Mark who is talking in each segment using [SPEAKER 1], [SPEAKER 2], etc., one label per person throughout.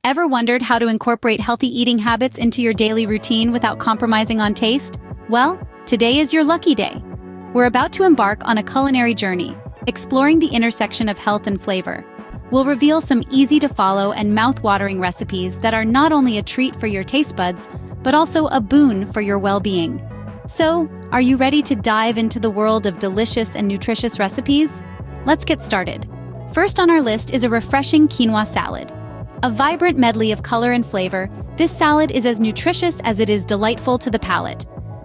[SPEAKER 1] Ever wondered how to incorporate healthy eating habits into your daily routine without compromising on taste? Well, today is your lucky day. We're about to embark on a culinary journey, exploring the intersection of health and flavor. We'll reveal some easy-to-follow and mouth-watering recipes that are not only a treat for your taste buds, but also a boon for your well-being. So, are you ready to dive into the world of delicious and nutritious recipes? Let's get started. First on our list is a refreshing quinoa salad. A vibrant medley of color and flavor, this salad is as nutritious as it is delightful to the palate.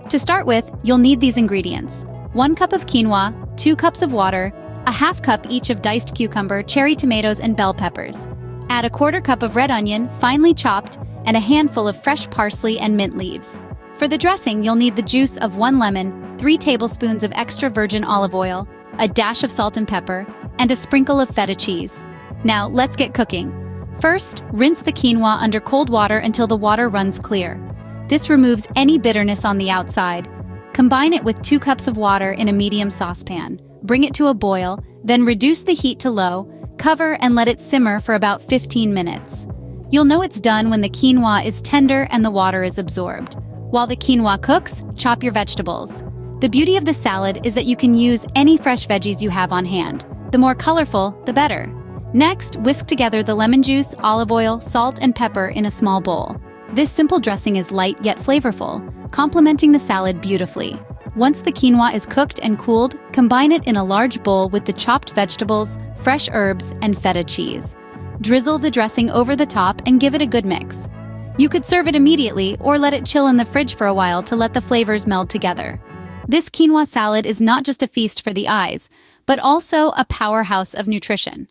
[SPEAKER 1] To start with, you'll need these ingredients: 1 cup of quinoa, 2 cups of water, a half cup each of diced cucumber, cherry tomatoes, and bell peppers. Add a 1/4 cup of red onion, finely chopped, and a handful of fresh parsley and mint leaves. For the dressing, you'll need the juice of 1 lemon, 3 tablespoons of extra virgin olive oil, a dash of salt and pepper, and a sprinkle of feta cheese. Now, let's get cooking. First, rinse the quinoa under cold water until the water runs clear. This removes any bitterness on the outside. Combine it with 2 cups of water in a medium saucepan. Bring it to a boil, then reduce the heat to low, cover and let it simmer for about 15 minutes. You'll know it's done when the quinoa is tender and the water is absorbed. While the quinoa cooks, chop your vegetables. The beauty of the salad is that you can use any fresh veggies you have on hand. The more colorful, the better. Next, whisk together the lemon juice, olive oil, salt, and pepper in a small bowl. This simple dressing is light yet flavorful, complementing the salad beautifully. Once the quinoa is cooked and cooled, combine it in a large bowl with the chopped vegetables, fresh herbs, and feta cheese. Drizzle the dressing over the top and give it a good mix. You could serve it immediately or let it chill in the fridge for a while to let the flavors meld together. This quinoa salad is not just a feast for the eyes, but also a powerhouse of nutrition.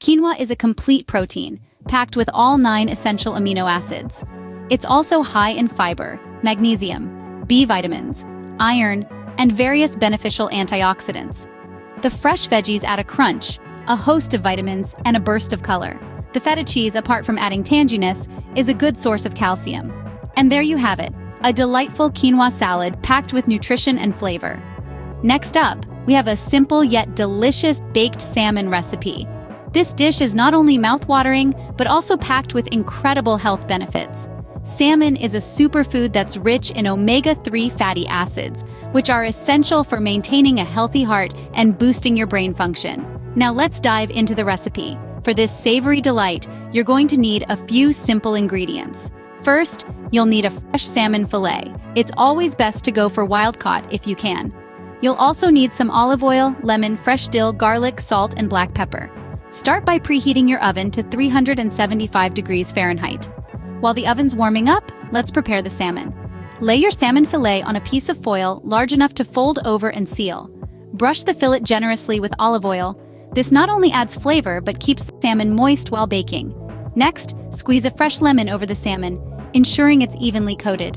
[SPEAKER 1] Quinoa is a complete protein, packed with all 9 essential amino acids. It's also high in fiber, magnesium, B vitamins, iron, and various beneficial antioxidants. The fresh veggies add a crunch, a host of vitamins, and a burst of color. The feta cheese, apart from adding tanginess, is a good source of calcium. And there you have it, a delightful quinoa salad packed with nutrition and flavor. Next up, we have a simple yet delicious baked salmon recipe. This dish is not only mouth-watering, but also packed with incredible health benefits. Salmon is a superfood that's rich in omega-3 fatty acids, which are essential for maintaining a healthy heart and boosting your brain function. Now let's dive into the recipe. For this savory delight, you're going to need a few simple ingredients. First, you'll need a fresh salmon fillet. It's always best to go for wild-caught if you can. You'll also need some olive oil, lemon, fresh dill, garlic, salt, and black pepper. Start by preheating your oven to 375 degrees Fahrenheit. While the oven's warming up, let's prepare the salmon. Lay your salmon fillet on a piece of foil large enough to fold over and seal. Brush the fillet generously with olive oil. This not only adds flavor, but keeps the salmon moist while baking. Next, squeeze a fresh lemon over the salmon, ensuring it's evenly coated.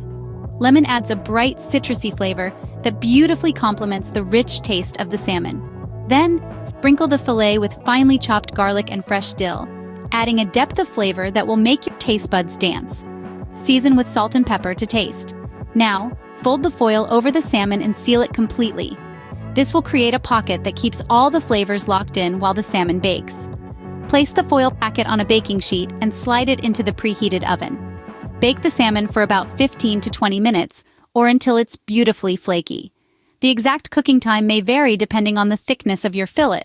[SPEAKER 1] Lemon adds a bright, citrusy flavor that beautifully complements the rich taste of the salmon. Then, sprinkle the fillet with finely chopped garlic and fresh dill, adding a depth of flavor that will make your taste buds dance. Season with salt and pepper to taste. Now, fold the foil over the salmon and seal it completely. This will create a pocket that keeps all the flavors locked in while the salmon bakes. Place the foil packet on a baking sheet and slide it into the preheated oven. Bake the salmon for about 15 to 20 minutes, or until it's beautifully flaky. The exact cooking time may vary depending on the thickness of your fillet.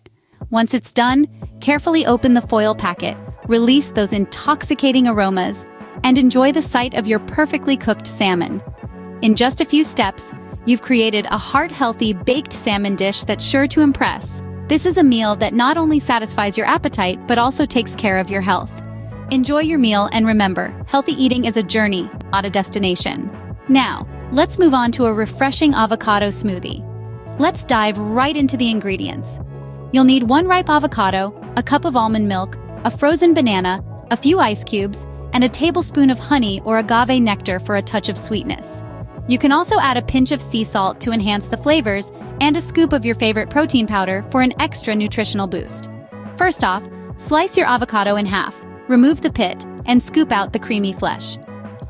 [SPEAKER 1] Once it's done, carefully open the foil packet, release those intoxicating aromas, and enjoy the sight of your perfectly cooked salmon. In just a few steps, you've created a heart-healthy baked salmon dish that's sure to impress. This is a meal that not only satisfies your appetite, but also takes care of your health. Enjoy your meal, and remember, healthy eating is a journey, not a destination. Now, let's move on to a refreshing avocado smoothie. Let's dive right into the ingredients. You'll need 1 ripe avocado, a cup of almond milk, a frozen banana, a few ice cubes, and a tablespoon of honey or agave nectar for a touch of sweetness. You can also add a pinch of sea salt to enhance the flavors and a scoop of your favorite protein powder for an extra nutritional boost. First off, slice your avocado in half, remove the pit, and scoop out the creamy flesh.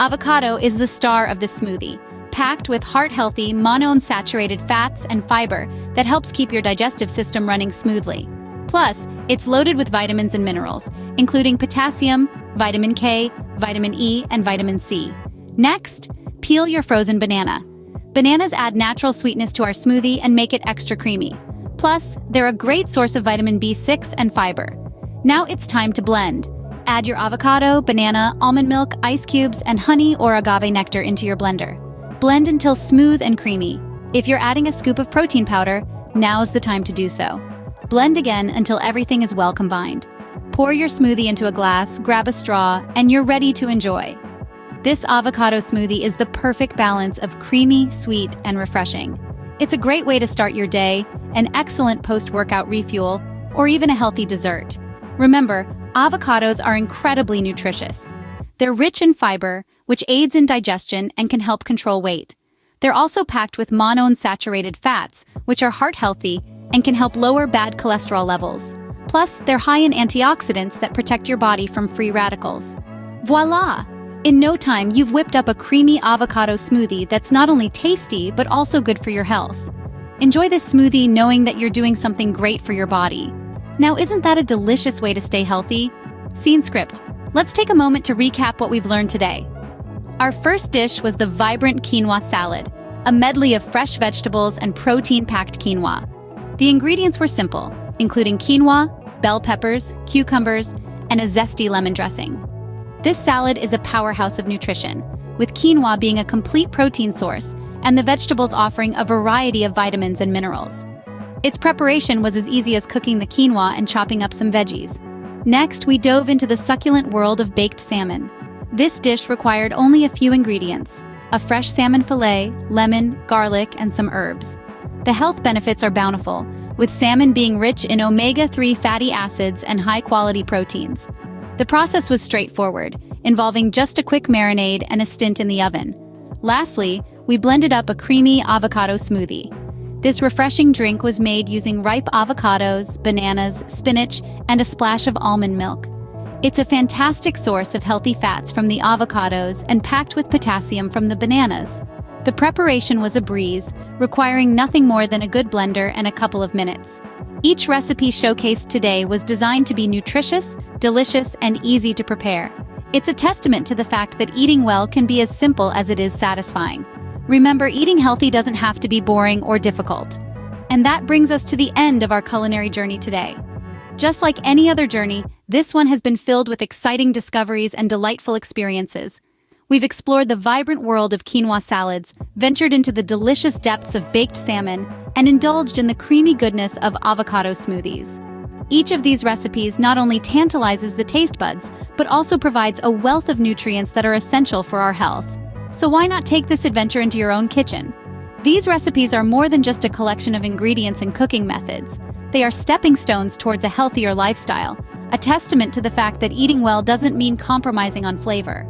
[SPEAKER 1] Avocado is the star of this smoothie, packed with heart-healthy, monounsaturated fats and fiber that helps keep your digestive system running smoothly. Plus, it's loaded with vitamins and minerals, including potassium, vitamin K, vitamin E, and vitamin C. Next, peel your frozen banana. Bananas add natural sweetness to our smoothie and make it extra creamy. Plus, they're a great source of vitamin B6 and fiber. Now it's time to blend. Add your avocado, banana, almond milk, ice cubes, and honey or agave nectar into your blender. Blend until smooth and creamy. If you're adding a scoop of protein powder, now's the time to do so. Blend again until everything is well combined. Pour your smoothie into a glass, grab a straw, and you're ready to enjoy. This avocado smoothie is the perfect balance of creamy, sweet, and refreshing. It's a great way to start your day, an excellent post-workout refuel, or even a healthy dessert. Remember, avocados are incredibly nutritious. They're rich in fiber, which aids in digestion and can help control weight. They're also packed with monounsaturated fats, which are heart-healthy and can help lower bad cholesterol levels. Plus, they're high in antioxidants that protect your body from free radicals. Voila! In no time, you've whipped up a creamy avocado smoothie that's not only tasty, but also good for your health. Enjoy this smoothie knowing that you're doing something great for your body. Now, isn't that a delicious way to stay healthy? Scene script. Let's take a moment to recap what we've learned today. Our first dish was the vibrant quinoa salad, a medley of fresh vegetables and protein-packed quinoa. The ingredients were simple, including quinoa, bell peppers, cucumbers, and a zesty lemon dressing. This salad is a powerhouse of nutrition, with quinoa being a complete protein source and the vegetables offering a variety of vitamins and minerals. Its preparation was as easy as cooking the quinoa and chopping up some veggies. Next, we dove into the succulent world of baked salmon. This dish required only a few ingredients: a fresh salmon fillet, lemon, garlic, and some herbs. The health benefits are bountiful, with salmon being rich in omega-3 fatty acids and high-quality proteins. The process was straightforward, involving just a quick marinade and a stint in the oven. Lastly, we blended up a creamy avocado smoothie. This refreshing drink was made using ripe avocados, bananas, spinach, and a splash of almond milk. It's a fantastic source of healthy fats from the avocados and packed with potassium from the bananas. The preparation was a breeze, requiring nothing more than a good blender and a couple of minutes. Each recipe showcased today was designed to be nutritious, delicious, and easy to prepare. It's a testament to the fact that eating well can be as simple as it is satisfying. Remember, eating healthy doesn't have to be boring or difficult. And that brings us to the end of our culinary journey today. Just like any other journey, this one has been filled with exciting discoveries and delightful experiences. We've explored the vibrant world of quinoa salads, ventured into the delicious depths of baked salmon, and indulged in the creamy goodness of avocado smoothies. Each of these recipes not only tantalizes the taste buds, but also provides a wealth of nutrients that are essential for our health. So why not take this adventure into your own kitchen? These recipes are more than just a collection of ingredients and cooking methods. They are stepping stones towards a healthier lifestyle, a testament to the fact that eating well doesn't mean compromising on flavor.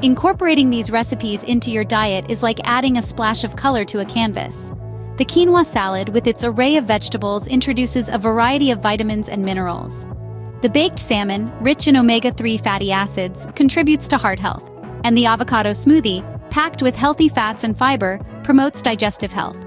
[SPEAKER 1] Incorporating these recipes into your diet is like adding a splash of color to a canvas. The quinoa salad, with its array of vegetables, introduces a variety of vitamins and minerals. The baked salmon, rich in omega-3 fatty acids, contributes to heart health, and the avocado smoothie, packed with healthy fats and fiber, promotes digestive health.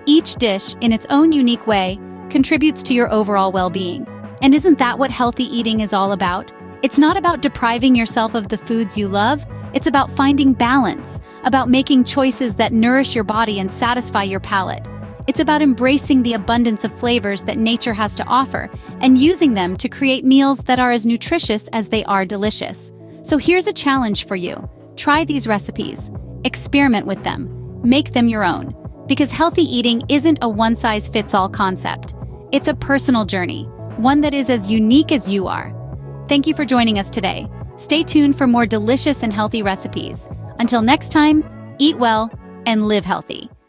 [SPEAKER 1] Each dish, in its own unique way, contributes to your overall well-being. And isn't that what healthy eating is all about? It's not about depriving yourself of the foods you love. It's about finding balance, about making choices that nourish your body and satisfy your palate. It's about embracing the abundance of flavors that nature has to offer and using them to create meals that are as nutritious as they are delicious. So here's a challenge for you. Try these recipes. Experiment with them. Make them your own. Because healthy eating isn't a one-size-fits-all concept. It's a personal journey, one that is as unique as you are. Thank you for joining us today. Stay tuned for more delicious and healthy recipes. Until next time, eat well and live healthy.